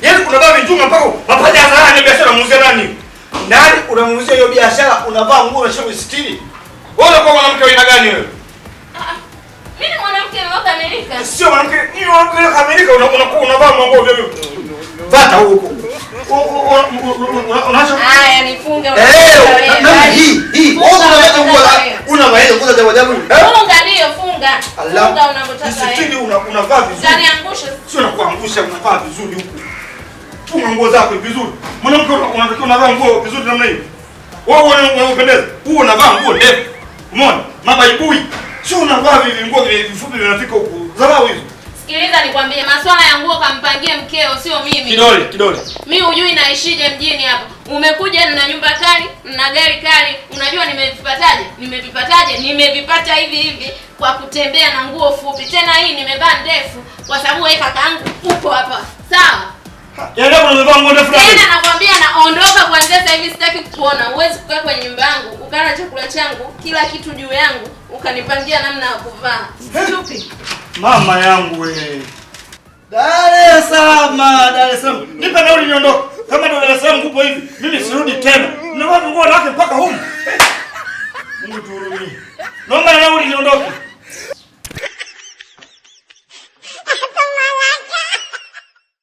Yaani unavaa vitunga mpaka mapaja sana ni biashara muuzia nani? Nani unamuuzia hiyo biashara unavaa nguo na shilingi 60? Wewe unakuwa mwanamke wa aina gani wewe? Mimi ni mwanamke niliokamilika. Sio mwanamke, ni mwanamke niliokamilika unakuwa unavaa manguo vile vile. Vata huko. Unacho? Haya nifunge hii. Unaweza kuuza jambo jambo. Funga ndio funga. Funga unapotaka wewe. Unavaa vizuri. Jani angusha. Sio nakuangusha unavaa vizuri huko. Funga nguo zako vizuri. Mwanamke unatakiwa unavaa nguo vizuri namna hiyo. Wewe unapendeza. Wewe unavaa nguo ndefu. Umeona? Mabaibui. Sio unavaa nguo vifupi vinafika huko. Dharau hizo. Sikiliza nikwambie, masuala ya nguo kampangie mkeo sio mimi. Kidole. Mimi hujui naishije mjini hapa. Umekuja na nyumba kali, na gari kali. Unajua nimevipataje? Nimevipata hivi kwa kutembea na nguo fupi. Tena hii nimevaa ndefu kwa sababu wewe kakaangu upo hapa. Sawa? Yaani hapo nimevaa nguo ndefu. Tena nakwambia naondoka kuanzia sasa hivi, sitaki kuona. Huwezi kukaa kwenye nyumba yangu, ukala chakula changu, kila kitu juu yangu, ukanipangia namna ya kuvaa. Stupid. Mama yangu wewe. Dar es Salaam. Nipe nauli niondoke. Kama Dar es Salaam kupo hivi, mimi sirudi tena. Ninavaa nguo lake mpaka huko. Mungu tuhurumie.